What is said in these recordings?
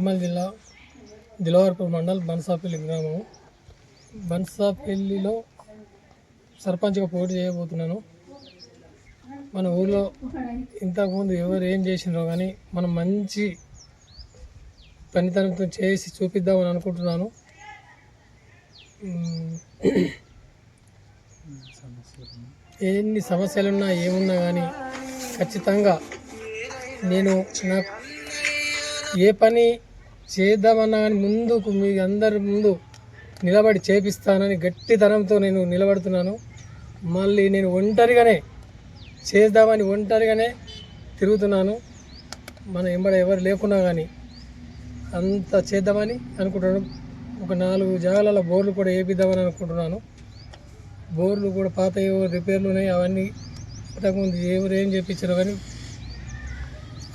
నిర్మల్ జిల్లా దిలవర్పూర్ మండల్ బన్సాపల్లి గ్రామం. బన్సాపల్లిలో సర్పంచ్గా పోటీ చేయబోతున్నాను. మన ఊళ్ళో ఇంతకుముందు ఎవరు ఏం చేసినారో కానీ మనం మంచి పనితనంతో చేసి చూపిద్దామని అనుకుంటున్నాను. ఎన్ని సమస్యలున్నా ఏమున్నా కానీ ఖచ్చితంగా నేను నాకు ఏ పని చేద్దామన్నా కానీ ముందుకు మీ అందరి ముందు నిలబడి చేపిస్తానని గట్టితనంతో నేను నిలబడుతున్నాను. మళ్ళీ నేను ఒంటరిగానే చేద్దామని ఒంటరిగానే తిరుగుతున్నాను. మన ఎంబడ ఎవరు లేకున్నా కానీ అంత చేద్దామని అనుకుంటున్నాను. ఒక 4 జాగాల బోర్లు కూడా వేపిద్దామని అనుకుంటున్నాను. బోర్లు కూడా పాత రిపేర్లు ఉన్నాయి. అవన్నీ ఇంతకుముందు ఎవరు ఏం చేయించారో కానీ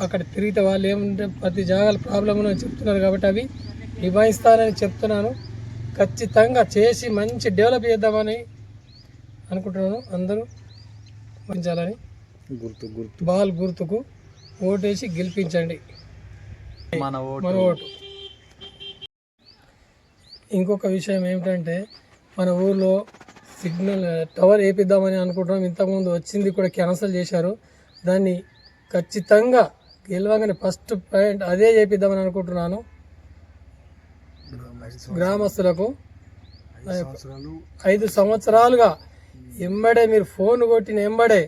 అక్కడ తిరిగితే వాళ్ళు ఏమంటే ప్రతి జాగాల ప్రాబ్లం అని చెప్తున్నారు కాబట్టి అవి నిభాయిస్తానని చెప్తున్నాను. ఖచ్చితంగా చేసి మంచి డెవలప్ చేద్దామని అనుకుంటున్నాను. అందరూ పంచాలని బాల్ గుర్తుకు ఓటేసి గెలిపించండి. మన ఓటు. ఇంకొక విషయం ఏమిటంటే మన ఊర్లో సిగ్నల్ టవర్ వేపిద్దామని అనుకుంటున్నాం. ఇంతకుముందు వచ్చింది కూడా క్యాన్సిల్ చేశారు. దాన్ని ఖచ్చితంగా గెలవగానే ఫస్ట్ పాయింట్ అదే చేపిద్దామని అనుకుంటున్నాను. గ్రామస్తులకు 5 సంవత్సరాలుగా ఎంబడే మీరు ఫోన్ కొట్టిన ఎంబడే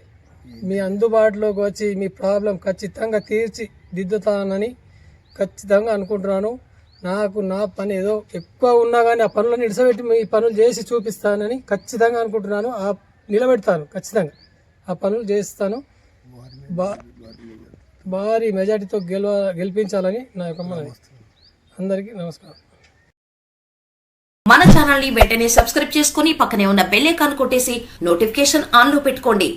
మీ అందుబాటులోకి వచ్చి మీ ప్రాబ్లం ఖచ్చితంగా తీర్చిదిద్దుతానని ఖచ్చితంగా అనుకుంటున్నాను. నాకు నా పని ఏదో ఎక్కువ ఉన్నా కానీ ఆ పనులను ఇడిసబెట్టి మీ పనులు చేసి చూపిస్తానని ఖచ్చితంగా అనుకుంటున్నాను. నిలబెడతాను. ఖచ్చితంగా ఆ పనులు చేస్తాను. భారీ మెజార్టీతో గెలిపించాలని నా యొక్క మనవి. అందరికీ నమస్కారం. మన ఛానల్ ని వెంటనే సబ్స్క్రైబ్ చేసుకుని పక్కనే ఉన్న బెల్ ఐకాన్ కొట్టేసి నోటిఫికేషన్ ఆన్ లో పెట్టుకోండి.